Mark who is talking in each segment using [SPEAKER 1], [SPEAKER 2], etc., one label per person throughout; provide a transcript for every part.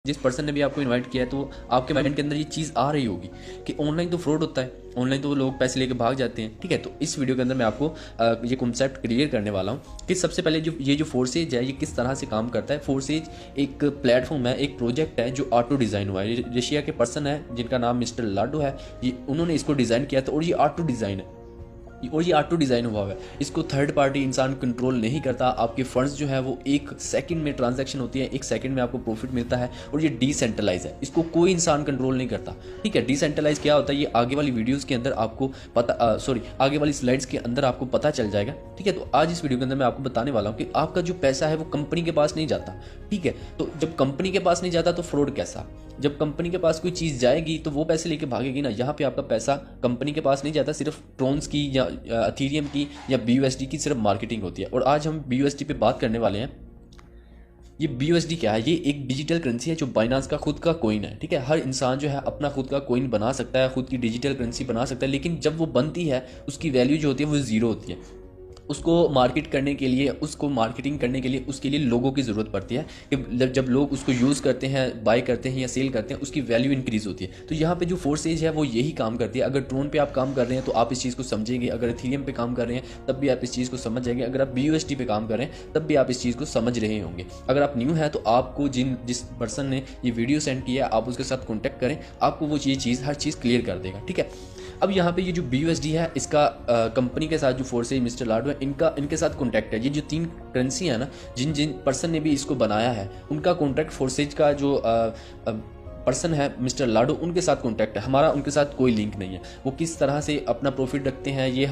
[SPEAKER 1] जिस पर्सन ने भी आपको इनवाइट किया है तो आपके माइंड के अंदर ये चीज़ आ रही होगी कि ऑनलाइन तो फ्रॉड होता है, ऑनलाइन तो लोग पैसे लेके भाग जाते हैं। ठीक है, तो इस वीडियो के अंदर मैं आपको ये कॉन्सेप्ट क्लियर करने वाला हूँ कि सबसे पहले जो फोर्सेज है ये किस तरह से काम करता है। फोर्सेज एक प्लेटफॉर्म है, एक प्रोजेक्ट है जो ऑटो डिज़ाइन हुआ है। रशिया के पर्सन है जिनका नाम मिस्टर लाडो है, ये उन्होंने इसको डिज़ाइन किया था और ये ऑटो डिज़ाइन है और ये ऑटो डिज़ाइन हुआ है। इसको थर्ड पार्टी इंसान कंट्रोल नहीं करता। आपके फंड्स जो है वो एक सेकंड में ट्रांजैक्शन होती है, एक सेकंड में आपको प्रॉफिट मिलता है और ये डिसेंट्रलाइज है, इसको कोई इंसान कंट्रोल नहीं करता। ठीक है, डिसेंट्रलाइज क्या होता है ये आगे वाली वीडियोज़ के अंदर आपको आगे वाली स्लाइड्स के अंदर आपको पता चल जाएगा। ठीक है, तो आज इस वीडियो के अंदर मैं आपको बताने वाला हूँ कि आपका जो पैसा है वो कंपनी के पास नहीं जाता। ठीक है, तो जब कंपनी के पास नहीं जाता तो फ्रॉड कैसा? जब कंपनी के पास कोई चीज़ जाएगी तो वो पैसे लेके भागेगी ना। यहाँ पे आपका पैसा कंपनी के पास नहीं जाता, सिर्फ ट्रोन्स की या एथेरियम की या BUSD की सिर्फ मार्केटिंग होती है। और आज हम BUSD पे बात करने वाले हैं। ये BUSD क्या है? ये एक डिजिटल करेंसी है जो बाइनांस का खुद का कोइन है। ठीक है, हर इंसान जो है अपना खुद का कोइन बना सकता है, खुद की डिजिटल करेंसी बना सकता है, लेकिन जब वो बनती है उसकी वैल्यू जो होती है वो ज़ीरो होती है। उसको मार्केट करने के लिए, उसको मार्केटिंग करने के लिए उसके लिए लोगों की ज़रूरत पड़ती है कि जब लोग उसको यूज़ करते हैं, बाय करते हैं या सेल करते हैं, उसकी वैल्यू इंक्रीज़ होती है। तो यहाँ पे जो फोर्सेज है वो यही काम करती है। अगर ट्रोन पे आप काम कर रहे हैं तो आप इस चीज़ को समझेंगे, अगर एथेरियम पे काम कर रहे हैं तब भी आप इस चीज़ को समझ जाएंगे, अगर आप BUSD पे काम कर रहे हैं तब भी आप इस चीज़ को समझ रहे होंगे। अगर आप न्यू है तो आपको जिस पर्सन ने ये वीडियो सेंड किया आप उसके साथ कॉन्टैक्ट करें, आपको वो ये चीज़ हर चीज़ क्लियर कर देगा। ठीक है, अब यहाँ पे ये जो BUSD है इसका कंपनी के साथ जो फोर्सेज मिस्टर लाडो है इनके साथ कॉन्टैक्ट है। ये जो 3 करेंसी है ना, जिन पर्सन ने भी इसको बनाया है उनका कॉन्टैक्ट फोर्सेज का जो पर्सन है मिस्टर लाडो उनके साथ कॉन्टैक्ट है। हमारा उनके साथ कोई लिंक नहीं है। वो किस तरह से अपना प्रॉफिट रखते हैं ये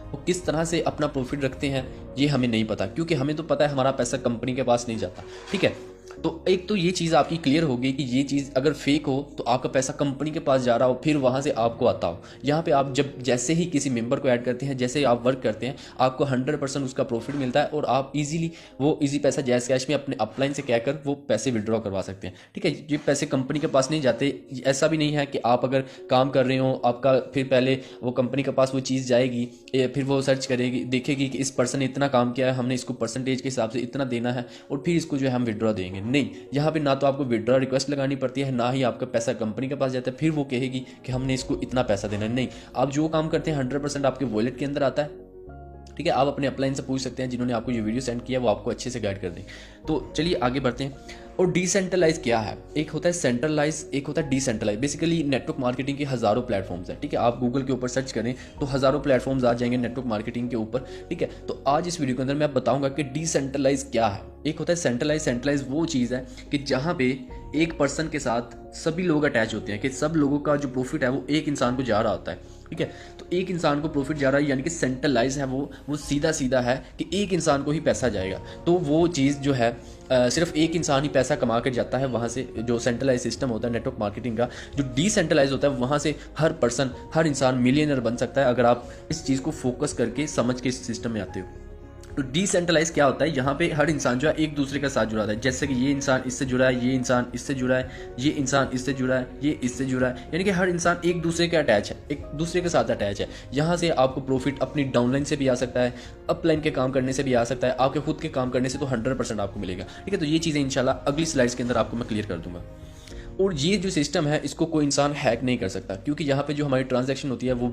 [SPEAKER 1] वो किस तरह से अपना प्रॉफिट रखते हैं ये हमें नहीं पता, क्योंकि हमें तो पता है हमारा पैसा कंपनी के पास नहीं जाता। ठीक है, तो एक तो ये चीज़ आपकी क्लियर होगी कि ये चीज़ अगर फेक हो तो आपका पैसा कंपनी के पास जा रहा हो फिर वहाँ से आपको आता हो। यहाँ पे आप जैसे ही किसी मेंबर को ऐड करते हैं, जैसे ही आप वर्क करते हैं, आपको 100% उसका प्रॉफिट मिलता है और आप इजी पैसा जैस कैश में अपने अपलाइन से कहकर वो पैसे विड्रॉ करवा सकते हैं। ठीक है, ये पैसे कंपनी के पास नहीं जाते। ऐसा भी नहीं है कि आप अगर काम कर रहे हो आपका फिर पहले वो कंपनी के पास वो चीज़ जाएगी, फिर वो सर्च करेगी, देखेगी कि इस पर्सन ने इतना काम किया है, हमने इसको परसेंटेज के हिसाब से इतना देना है और फिर इसको जो है हम विड्रॉ देंगे। नहीं, यहाँ पे ना तो आपको विड्रॉ रिक्वेस्ट लगानी पड़ती है, ना ही आपका पैसा कंपनी के पास जाता है फिर वो कहेगी कि हमने इसको इतना पैसा देना है। नहीं, आप जो काम करते हैं 100% आपके वॉलेट के अंदर आता है। ठीक है, आप अपने अपलाइन से पूछ सकते हैं, जिन्होंने आपको ये वीडियो सेंड किया वो आपको अच्छे से गाइड कर दें। तो चलिए आगे बढ़ते हैं। और डिसेंट्रलाइज क्या है? एक होता है सेंट्रलाइज, एक होता है डिसेंट्रलाइज। बेसिकली नेटवर्क मार्केटिंग के हज़ारों प्लेटफॉर्म्स हैं। ठीक है, आप गूगल के ऊपर सर्च करें तो हज़ारों प्लेटफॉर्म्स आ जाएंगे नेटवर्क मार्केटिंग के ऊपर। ठीक है, तो आज इस वीडियो के अंदर मैं बताऊंगा कि डिसेंट्रलाइज क्या है। एक होता है सेंट्रलाइज। सेंट्रलाइज वो चीज़ है कि जहाँ पे एक पर्सन के साथ सभी लोग अटैच होते हैं, कि सब लोगों का जो प्रॉफिट है वो एक इंसान को जा रहा होता है। ठीक है, तो एक इंसान को प्रॉफिट जा रहा है, यानी कि सेंट्रलाइज है वो सीधा है कि एक इंसान को ही पैसा जाएगा। तो वो चीज़ जो है सिर्फ एक इंसान ही पैसा कमा कर जाता है वहाँ से। जो सेंट्रलाइज सिस्टम होता है नेटवर्क मार्केटिंग का, जो डिसेंट्रलाइज होता है वहाँ से हर पर्सन, हर इंसान मिलियनर बन सकता है अगर आप इस चीज़ को फोकस करके समझ के इस सिस्टम में आते हो। तो डिसेंट्रलाइज क्या होता है? यहाँ पे हर इंसान जो है एक दूसरे के साथ जुड़ा है। जैसे कि ये इंसान इससे जुड़ा है, ये इंसान इससे जुड़ा है, ये इंसान इससे जुड़ा है, ये इससे जुड़ा है, यानी कि हर इंसान एक दूसरे के अटैच है, एक दूसरे के साथ अटैच है। यहाँ से आपको प्रॉफिट अपनी डाउनलाइन से भी आ सकता है, अपलाइन के काम करने से भी आ सकता है, आपके खुद के काम करने से तो 100% आपको मिलेगा। ठीक है, तो ये चीज़ें इंशाल्लाह अगली स्लाइड्स के अंदर आपको मैं क्लियर कर दूंगा। और ये जो सिस्टम है इसको कोई इंसान हैक नहीं कर सकता, क्योंकि यहाँ पे जो हमारी ट्रांजैक्शन होती है वो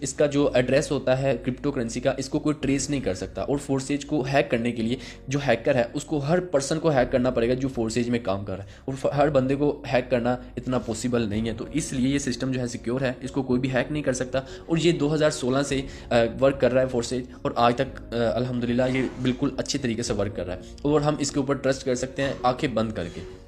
[SPEAKER 1] इसका जो एड्रेस होता है क्रिप्टो करेंसी का, इसको कोई ट्रेस नहीं कर सकता। और फोर्सेज को हैक करने के लिए जो हैकर है उसको हर पर्सन को हैक करना पड़ेगा जो फोर्सेज में काम कर रहा है, और हर बंदे को हैक करना इतना पॉसिबल नहीं है। तो इसलिए ये सिस्टम जो है सिक्योर है, इसको कोई भी हैक नहीं कर सकता। और ये 2016 से वर्क कर रहा है फोर्सेज, और आज तक अल्हम्दुलिल्लाह ये बिल्कुल अच्छे तरीके से वर्क कर रहा है और हम इसके ऊपर ट्रस्ट कर सकते हैं आंखें बंद करके।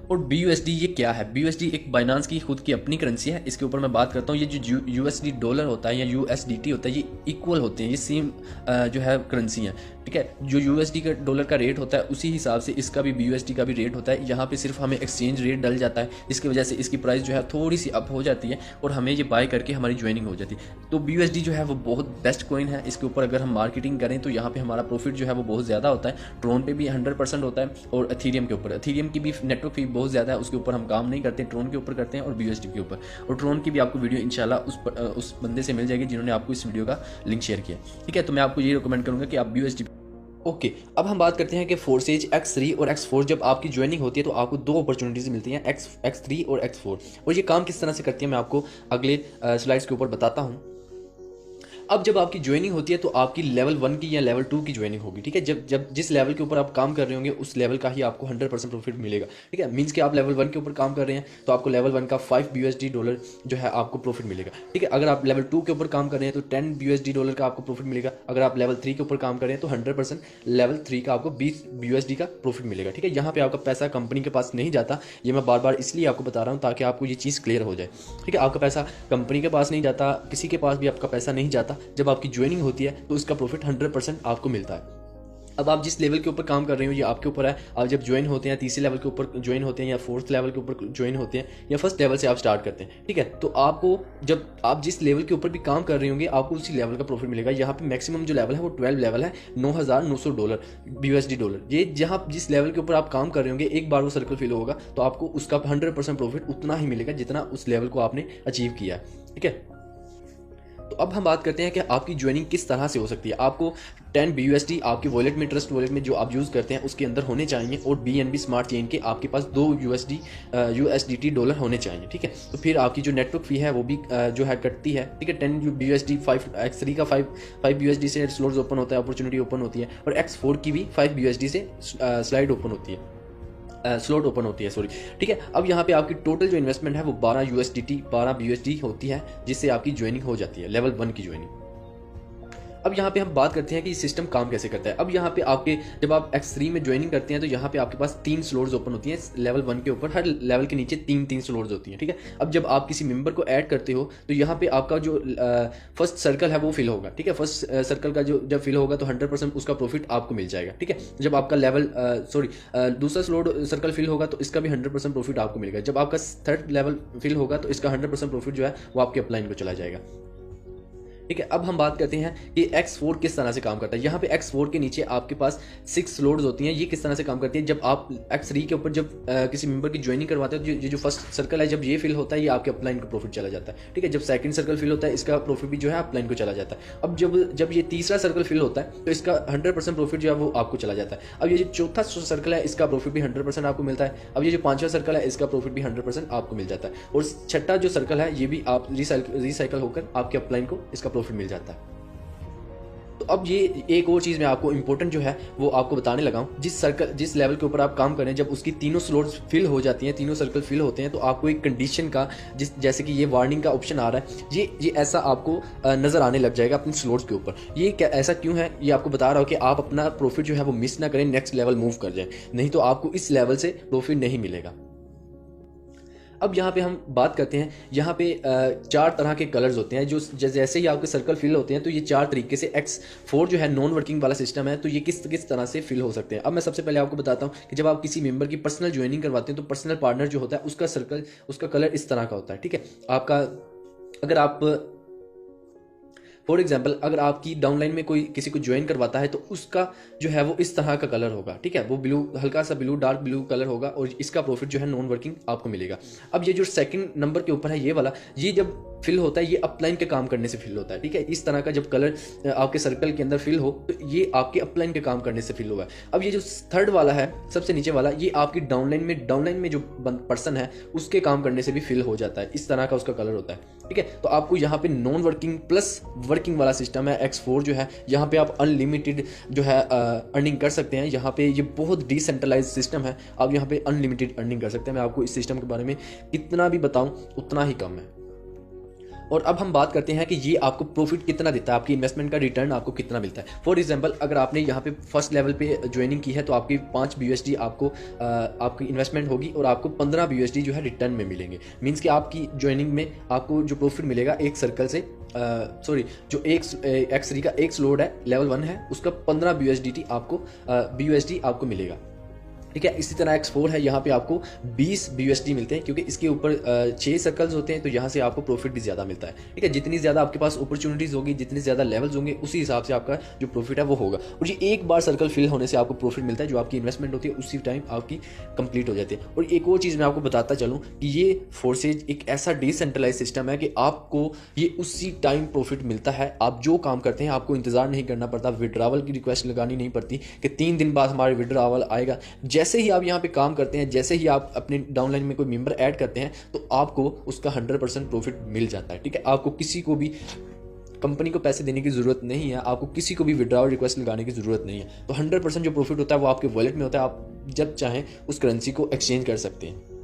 [SPEAKER 1] और BUSD ये क्या है? BUSD एक बाइनांस की खुद की अपनी करेंसी है। इसके ऊपर मैं बात करता हूँ। ये जो USD डॉलर होता है या USDT होता है, ये इक्वल होते हैं, ये सेम जो है करेंसी है। ठीक है, जो USD का डॉलर का रेट होता है उसी हिसाब से इसका भी BUSD का भी रेट होता है। यहाँ पे सिर्फ हमें एक्सचेंज रेट डल जाता है, इसकी वजह से इसकी प्राइस जो है थोड़ी सी अप हो जाती है और हमें ये बाय करके हमारी ज्वाइनिंग हो जाती है। तो BUSD जो है वो बहुत बेस्ट कॉइन है। इसके ऊपर अगर हम मार्केटिंग करें तो यहाँ पे हमारा प्रॉफिट जो है वो बहुत ज़्यादा होता है। ट्रोन पे भी 100% होता है और एथेरियम के ऊपर, एथेरियम की भी नेटवर्क फी बहुत ज़्यादा है, उसके ऊपर हम काम नहीं करते, ट्रोन के ऊपर करते हैं और BUSD के ऊपर। और ट्रोन की भी आपको वीडियो इंशाल्लाह उस बंदे से मिल जाएगी जिन्होंने आपको इस वीडियो का लिंक शेयर किया। ठीक है, तो मैं आपको ये रिकमेंड करूँगा कि आप BUSD ओके, अब हम बात करते हैं कि फोर्सेज X3 और X4 जब आपकी ज्वाइनिंग होती है तो आपको दो अपॉर्चुनिटीज़ मिलती हैं, X3 और X4, और ये काम किस तरह से करती है मैं आपको अगले स्लाइड्स के ऊपर बताता हूँ। अब जब आपकी ज्वाइनिंग होती है तो आपकी लेवल 1 की या लेवल 2 की ज्वाइनिंग होगी, ठीक है। जब जिस लेवल के ऊपर आप काम कर रहे होंगे उस लेवल का ही आपको 100% प्रॉफिट मिलेगा, ठीक है। मींस कि आप लेवल 1 के ऊपर काम कर रहे हैं तो आपको लेवल 1 का $5 जो है आपको प्रॉफिट मिलेगा, ठीक है। अगर आप लेवल 2 के ऊपर काम कर रहे हैं तो $10 का आपको प्रॉफिट मिलेगा। अगर आप लेवल 3 के ऊपर काम कर रहे हैं तो 100% लेवल 3 का आपको $20 का प्रॉफिट मिलेगा, ठीक है। यहाँ पे आपका पैसा कंपनी के पास नहीं जाता, ये मैं बार बार इसलिए आपको बता रहा हूँ ताकि आपको ये चीज़ क्लियर हो जाए, ठीक है। आपका पैसा कंपनी के पास नहीं जाता, किसी के पास भी आपका पैसा नहीं जाता। जब आपकी ज्वाइनिंग होती है तो इसका प्रॉफिट 100% आपको मिलता है। अब आप जिस लेवल के ऊपर काम कर रहे हो ये आपके ऊपर है। आप जब ज्वाइन होते हैं, तीसरे लेवल के ऊपर ज्वाइन होते हैं या फोर्थ लेवल के ऊपर ज्वाइन होते हैं या फर्स्ट लेवल से आप स्टार्ट करते हैं, ठीक है, तो आपको जब आप जिस लेवल के ऊपर भी काम कर रहे होंगे आपको उसी लेवल का प्रॉफिट मिलेगा। यहाँ पे मैक्सिमम जो लेवल है वो 12 लेवल है, $9,900 ये जहाँ जिस लेवल के ऊपर आप काम कर रहे होंगे एक बार वो सर्कल फिल होगा तो आपको उसका 100% प्रॉफिट उतना ही मिलेगा जितना उस लेवल को आपने अचीव किया है, ठीक है। तो अब हम बात करते हैं कि आपकी ज्वाइनिंग किस तरह से हो सकती है। आपको 10 BUSD आपके वॉलेट में, ट्रस्ट वॉलेट में जो आप यूज़ करते हैं उसके अंदर होने चाहिए, और BNB स्मार्ट चेन के आपके पास 2 USDT डॉलर होने चाहिए, ठीक है। तो फिर आपकी जो नेटवर्क फ़ी है वो भी जो है कटती है, ठीक है। 10 BUSD 5 का 5 BUSD से स्लॉट्स ओपन होता है, अपॉर्चुनिटी ओपन होती है, और X4 की भी 5 BUSD से स्लाइड ओपन होती है, स्लॉट ओपन होती है, सॉरी, ठीक है। अब यहाँ पे आपकी टोटल जो इन्वेस्टमेंट है वो 12 BUSD होती है, जिससे आपकी ज्वाइनिंग हो जाती है, लेवल 1 की ज्वाइनिंग। अब यहाँ पे हम बात करते हैं कि सिस्टम काम कैसे करता है। अब यहाँ पे आपके जब आप X3 में ज्वाइनिंग करते हैं तो यहाँ पे आपके पास 3 स्लॉट्स ओपन होती हैं लेवल 1 के ऊपर, हर लेवल के नीचे 3 स्लॉट्स होती हैं, ठीक है। अब जब आप किसी मेंबर को ऐड करते हो तो यहाँ पे आपका जो फर्स्ट सर्कल है वो फिल होगा, ठीक है। फर्स्ट सर्कल का जो जब फिल होगा तो 100% उसका प्रॉफिट आपको मिल जाएगा, ठीक है। जब आपका लेवल दूसरा स्लॉट सर्कल फिल होगा तो इसका भी 100% प्रॉफिट आपको मिलेगा। जब आपका थर्ड लेवल फिल होगा तो इसका 100% प्रॉफिट जो है वो आपके अपलाइन को चला जाएगा, ठीक है। अब हम बात करते हैं कि X4 किस तरह से काम करता है। यहाँ पे X4 के नीचे आपके पास 6 स्लॉट्स होती हैं। ये किस तरह से काम करती है, जब आप X3 के ऊपर जब किसी मेंबर की ज्वाइनिंग करवाते हो तो जो फर्स्ट सर्कल है जब ये फिल होता है ये आपके अपलाइन को प्रॉफिट चला जाता है, ठीक है। जब सेकंड सर्कल फिल होता है इसका प्रॉफिट भी जो है अपलाइन को चला जाता है। अब जब ये तीसरा सर्कल फिल होता है तो इसका 100% प्रॉफिट जो है वो आपको चला जाता है। अब ये जो चौथा सर्कल है इसका प्रॉफिट भी 100% आपको मिलता है। अब ये जो पांचवा सर्कल है इसका प्रॉफिट भी 100% आपको मिल जाता है, और छठा जो सर्कल है ये भी आप रिसाइकल होकर आपके अपलाइन को इसका प्रॉफिट मिल जाता है। तो अब ये एक और चीज़ मैं आपको इंपॉर्टेंट जो है वो आपको बताने लगा हूँ। जिस लेवल के ऊपर आप काम करें जब उसकी तीनों स्लॉट्स फिल हो जाती हैं, तीनों सर्कल फिल होते हैं, तो आपको एक कंडीशन का जैसे कि ये वार्निंग का ऑप्शन आ रहा है, ये ऐसा आपको नज़र आने लग जाएगा अपने स्लॉट्स के ऊपर। ये ऐसा क्यों है, ये आपको बता रहा हूँ कि आप अपना प्रॉफिट जो है वो मिस ना करें, नेक्स्ट लेवल मूव कर जाए, नहीं तो आपको इस लेवल से प्रॉफिट नहीं मिलेगा। अब यहाँ पे हम बात करते हैं, यहाँ पे 4 तरह के कलर्स होते हैं जो जैसे ही आपके सर्कल फिल होते हैं तो ये 4 तरीके से X4 जो है नॉन वर्किंग वाला सिस्टम है, तो ये किस तरह से फिल हो सकते हैं। अब मैं सबसे पहले आपको बताता हूँ कि जब आप किसी मेंबर की पर्सनल ज्वाइनिंग करवाते हैं तो पर्सनल पार्टनर जो होता है उसका कलर इस तरह का होता है, ठीक है। आपका अगर आप फॉर एग्जाम्पल अगर आपकी डाउनलाइन में कोई किसी को ज्वाइन करवाता है तो उसका जो है वो इस तरह का कलर होगा, ठीक है। वो ब्लू, हल्का सा ब्लू, डार्क ब्लू कलर होगा, और इसका प्रॉफिट जो है नॉन वर्किंग आपको मिलेगा। अब ये जो सेकंड नंबर के ऊपर है ये वाला, ये जब फिल होता है ये अपलाइन के काम करने से फिल होता है, ठीक है। इस तरह का जब कलर आपके सर्कल के अंदर फिल हो तो ये आपके अपलाइन के काम करने से फिल होगा। अब ये जो थर्ड वाला है सबसे नीचे वाला, ये आपकी डाउनलाइन में जो पर्सन है उसके काम करने से भी फिल हो जाता है, इस तरह का उसका कलर होता है, ठीक है। तो आपको यहाँ पे नॉन वर्किंग प्लस वर्किंग वाला सिस्टम है X4 जो है, यहाँ पे आप अनलिमिटेड जो है अर्निंग कर सकते हैं। यहाँ पे ये बहुत डिसेंट्रलाइज सिस्टम है, आप यहाँ पे अनलिमिटेड अर्निंग कर सकते हैं। मैं आपको इस सिस्टम के बारे में कितना भी बताऊं उतना ही कम है। और अब हम बात करते हैं कि ये आपको प्रॉफिट कितना देता है, आपकी इन्वेस्टमेंट का रिटर्न आपको कितना मिलता है। फॉर एग्जांपल अगर आपने यहाँ पे फर्स्ट लेवल पे ज्वाइनिंग की है तो आपकी 5 BUSD आपकी इन्वेस्टमेंट होगी और आपको 15 BUSD जो है रिटर्न में मिलेंगे। मीन्स कि आपकी ज्वाइनिंग में आपको जो प्रॉफिट मिलेगा एक सर्कल से जो X3 का एक स्लॉट है लेवल 1 है उसका 15 BUSD आपको मिलेगा। ठीक है। इसी तरह X4 है, यहाँ पे आपको 20 BUSD मिलते हैं, क्योंकि इसके ऊपर 6 सर्कल्स होते हैं, तो यहाँ से आपको प्रॉफिट भी ज़्यादा मिलता है। ठीक है, जितनी ज़्यादा आपके पास अपॉर्चुनिटीज़ होगी, जितने ज़्यादा लेवल्स होंगे, उसी हिसाब से आपका जो प्रॉफिट है वो होगा। और ये एक बार सर्कल फिल होने से आपको प्रॉफिट मिलता है, जो आपकी इन्वेस्टमेंट होती है उसी टाइम आपकी कंप्लीट हो जाती है। और एक और चीज़ मैं आपको बताता चलूँ कि ये फोर्सेज एक ऐसा डिसेंट्रलाइज सिस्टम है कि आपको ये उसी टाइम प्रॉफिट मिलता है। आप जो काम करते हैं आपको इंतज़ार नहीं करना पड़ता, विड्रावल की रिक्वेस्ट लगानी नहीं पड़ती कि 3 दिन बाद हमारे विड्रावल आएगा। जैसे ही आप यहाँ पे काम करते हैं, जैसे ही आप अपने डाउनलाइन में कोई मेंबर ऐड करते हैं, तो आपको उसका 100% प्रॉफिट मिल जाता है। ठीक है, आपको किसी को भी कंपनी को पैसे देने की ज़रूरत नहीं है, आपको किसी को भी विड्रॉल रिक्वेस्ट लगाने की ज़रूरत नहीं है। तो 100% जो प्रॉफिट होता है वो आपके वॉलेट में होता है, आप जब चाहें उस करेंसी को एक्सचेंज कर सकते हैं।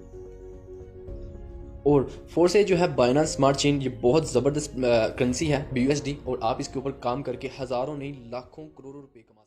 [SPEAKER 1] और फोर्सेज जो है बाइनेंस स्मार्ट चेन, ये बहुत ज़बरदस्त करेंसी है BUSD, और आप इसके ऊपर काम करके हज़ारों नहीं लाखों करोड़ों रुपए कमा